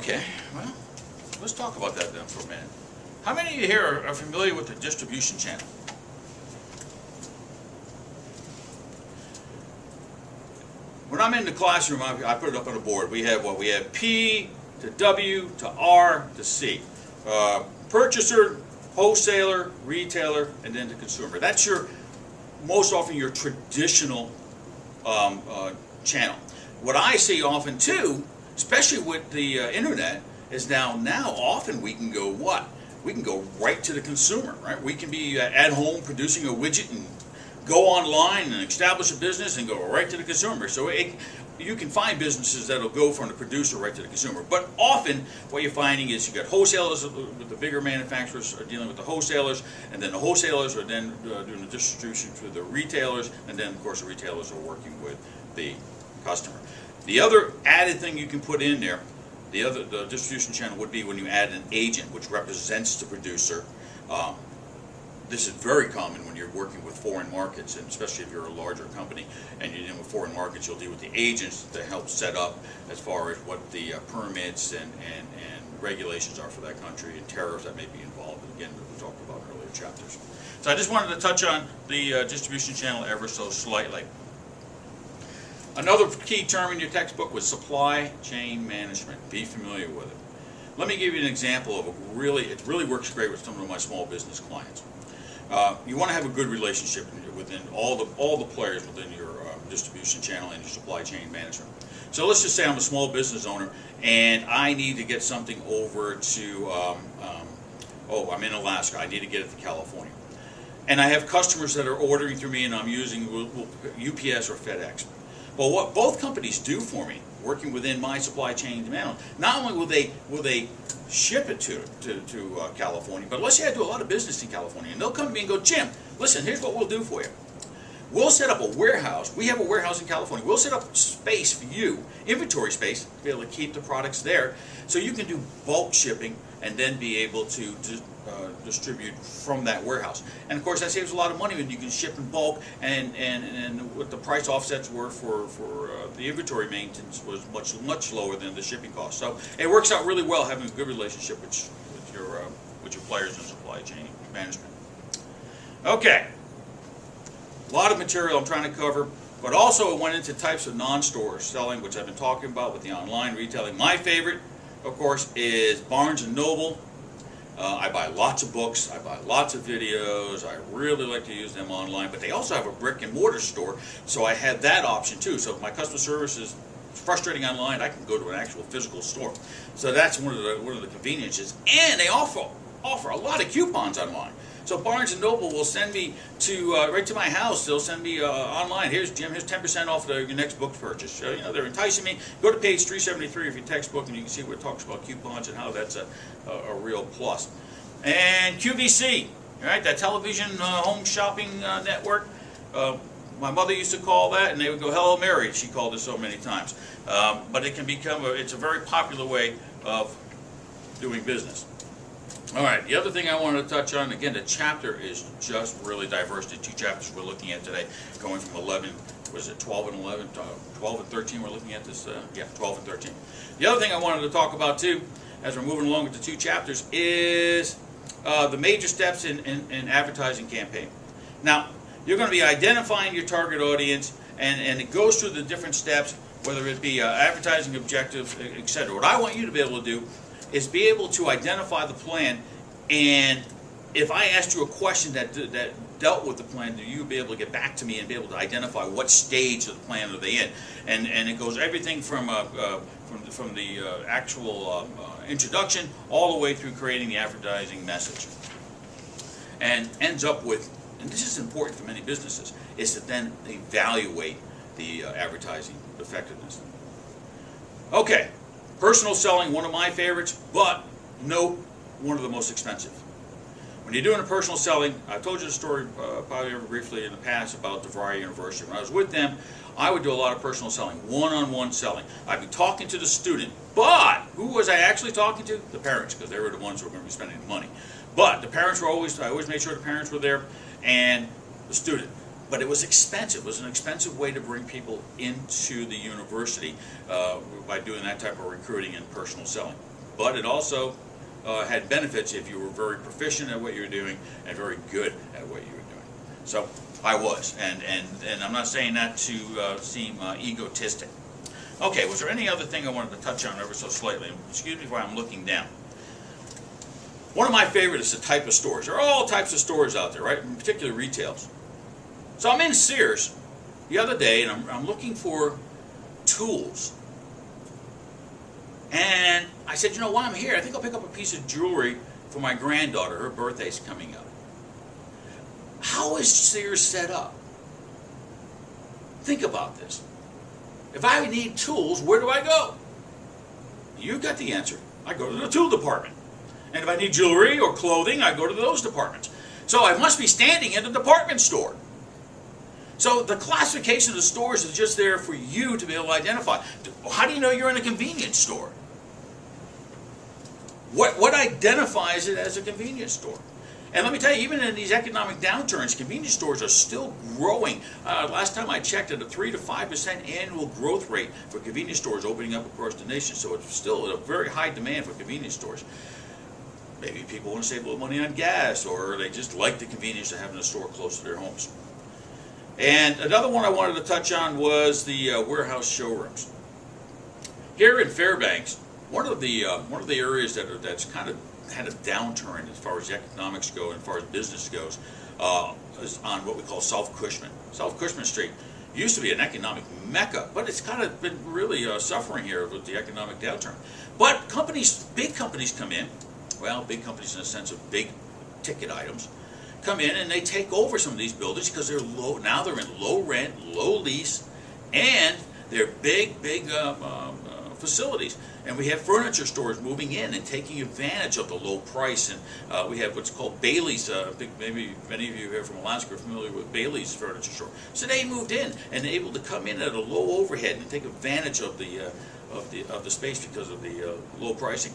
Okay, well, let's talk about that then for a minute. How many of you here are familiar with the distribution channel? When I'm in the classroom, I put it up on the board. We have what? We have P to W to R to C. Purchaser, wholesaler, retailer, and then the consumer. That's most often your traditional channel. What I see often too, especially with the internet, is now often we can go what? We can go right to the consumer, right? We can be at home producing a widget and go online and establish a business and go right to the consumer. So you can find businesses that'll go from the producer right to the consumer. But often what you're finding is you got wholesalers with the bigger manufacturers are dealing with the wholesalers, and then the wholesalers are then doing the distribution to the retailers, and then of course the retailers are working with the customer. The other added thing you can put in there, the distribution channel would be when you add an agent which represents the producer. This is very common when you're working with foreign markets, and especially if you're a larger company and you're dealing with foreign markets, you'll deal with the agents to help set up as far as what the permits and regulations are for that country and tariffs that may be involved. And again, we talked about in earlier chapters. So I just wanted to touch on the distribution channel ever so slightly. Another key term in your textbook was supply chain management. Be familiar with it. Let me give you an example of it really works great with some of my small business clients. You want to have a good relationship within all the players within your distribution channel and your supply chain management. So let's just say I'm a small business owner and I need to get something over to, I'm in Alaska, I need to get it to California. And I have customers that are ordering through me and I'm using UPS or FedEx. Well, what both companies do for me, working within my supply chain management, not only will they ship it to California, but let's say I do a lot of business in California, and they'll come to me and go, Jim, listen, here's what we'll do for you. We'll set up a warehouse. We have a warehouse in California. We'll set up space for you, inventory space, to be able to keep the products there, so you can do bulk shipping and then be able to distribute from that warehouse. And of course, that saves a lot of money when you can ship in bulk, and what the price offsets were for the inventory maintenance was much lower than the shipping cost. So it works out really well having a good relationship with your players in supply chain management. Okay, a lot of material I'm trying to cover, but also it went into types of non-store selling, which I've been talking about with the online retailing. My favorite, of course, is Barnes & Noble. I buy lots of books, I buy lots of videos, I really like to use them online, but they also have a brick and mortar store, so I have that option too. So if my customer service is frustrating online, I can go to an actual physical store. So that's one of the conveniences, and they offer a lot of coupons online. So Barnes & Noble will send me to right to my house. They'll send me online. Here's Jim. Here's 10% off your next book purchase. So, they're enticing me. Go to page 373 of your textbook, and you can see where it talks about coupons and how that's a real plus. And QVC, right? That television home shopping network. My mother used to call that, and they would go, "Hello, Mary." She called it so many times. But it can become it's a very popular way of doing business. All right, the other thing I wanted to touch on, again, the chapter is just really diverse. The two chapters we're looking at today, going from 11, was it 12 and 11, 12 and 13 we're looking at this, 12 and 13. The other thing I wanted to talk about too, as we're moving along with the two chapters, is the major steps in advertising campaign. Now, you're going to be identifying your target audience, and it goes through the different steps, whether it be advertising objectives, etc. What I want you to be able to do is be able to identify the plan, and if I asked you a question that dealt with the plan, do you be able to get back to me and be able to identify what stage of the plan are they in? And it goes everything from the actual introduction all the way through creating the advertising message, and ends up with, and this is important for many businesses, is to then evaluate the advertising effectiveness. Okay. Personal selling, one of my favorites, but note, one of the most expensive. When you're doing a personal selling, I've told you the story probably briefly in the past about DeVry University. When I was with them, I would do a lot of personal selling, one-on-one selling. I'd be talking to the student, but who was I actually talking to? The parents, because they were the ones who were going to be spending the money. But the parents were I always made sure the parents were there, and the student. But it was expensive. It was an expensive way to bring people into the university by doing that type of recruiting and personal selling. but it also had benefits if you were very proficient at what you were doing and very good at what you were doing. So I was, and I'm not saying that to seem egotistic. Okay, was there any other thing I wanted to touch on ever so slightly? Excuse me while I'm looking down. One of my favorites is the type of stores. There are all types of stores out there, right? In particular, retails. So I'm in Sears the other day, and I'm looking for tools. And I said, you know, while I'm here, I think I'll pick up a piece of jewelry for my granddaughter. Her birthday's coming up. How is Sears set up? Think about this. If I need tools, where do I go? You got the answer. I go to the tool department. And if I need jewelry or clothing, I go to those departments. So I must be standing in the department store. So the classification of the stores is just there for you to be able to identify. How do you know you're in a convenience store? What identifies it as a convenience store? And let me tell you, even in these economic downturns, convenience stores are still growing. Last time I checked, at a 3 to 5% annual growth rate for convenience stores opening up across the nation. So it's still a very high demand for convenience stores. Maybe people want to save a little money on gas, or they just like the convenience of having a store close to their homes. And another one I wanted to touch on was the warehouse showrooms. Here in Fairbanks, one of the areas that's kind of had a downturn as far as the economics go and as far as business goes is on what we call South Cushman. South Cushman Street used to be an economic mecca, but it's kind of been really suffering here with the economic downturn. But companies, big companies come in, well, big companies in the sense of big ticket items, come in and they take over some of these buildings because they're low. Now they're in low rent, low lease, and they're big facilities. And we have furniture stores moving in and taking advantage of the low price. And we have what's called Bailey's. I think maybe many of you here from Alaska are familiar with Bailey's furniture store. So they moved in and they're able to come in at a low overhead and take advantage of the space because of the low pricing.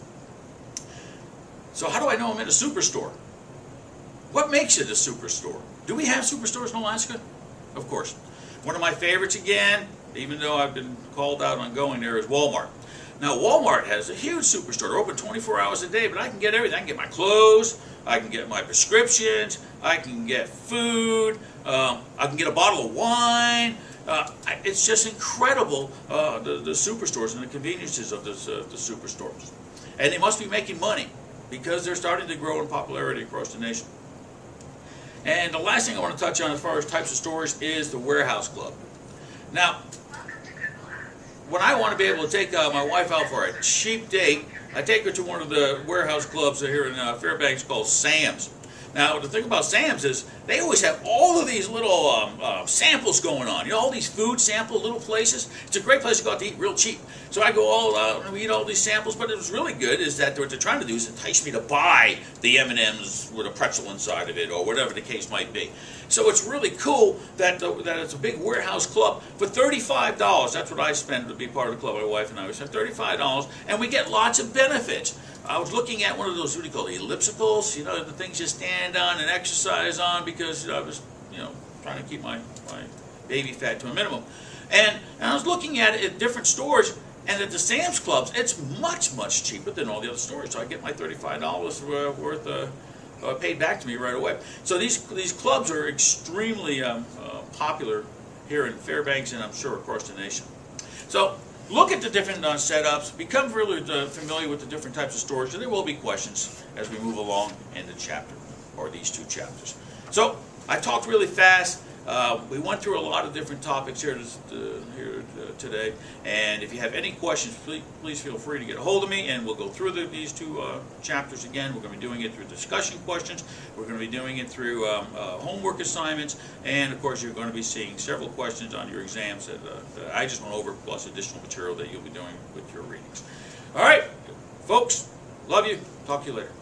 So how do I know I'm in a superstore? What makes it a superstore? Do we have superstores in Alaska? Of course. One of my favorites, again, even though I've been called out on going there, is Walmart. Now, Walmart has a huge superstore. They're open 24 hours a day, but I can get everything. I can get my clothes, I can get my prescriptions, I can get food, I can get a bottle of wine. It's just incredible, the superstores and the conveniences of the superstores. And they must be making money because they're starting to grow in popularity across the nation. And the last thing I want to touch on as far as types of stores is the warehouse club. Now, when I want to be able to take my wife out for a cheap date, I take her to one of the warehouse clubs here in Fairbanks called Sam's. Now, the thing about Sam's is they always have all of these little samples going on. You know, all these food sample little places. It's a great place to go out to eat real cheap. So I go all out and we eat all these samples. But it was really good is that what they're trying to do is entice me to buy the M&Ms with a pretzel inside of it or whatever the case might be. So it's really cool that it's a big warehouse club for $35. That's what I spend to be part of the club. My wife and I, we spend $35, and we get lots of benefits. I was looking at one of those, what do you call it, ellipticals, you know, the things you stand on and exercise on because I was, you know, trying to keep my baby fat to a minimum. And I was looking at it at different stores, and at the Sam's Clubs, it's much, much cheaper than all the other stores. So I get my $35 worth paid back to me right away. So these clubs are extremely popular here in Fairbanks and I'm sure across the nation. So look at the different setups, become really familiar with the different types of stores, and there will be questions as we move along in the chapter, or these two chapters. So I talked really fast. We went through a lot of different topics here today, and if you have any questions, please feel free to get a hold of me, and we'll go through these two chapters again. We're going to be doing it through discussion questions. We're going to be doing it through homework assignments, and of course you're going to be seeing several questions on your exams that I just went over, plus additional material that you'll be doing with your readings. All right, folks, love you. Talk to you later.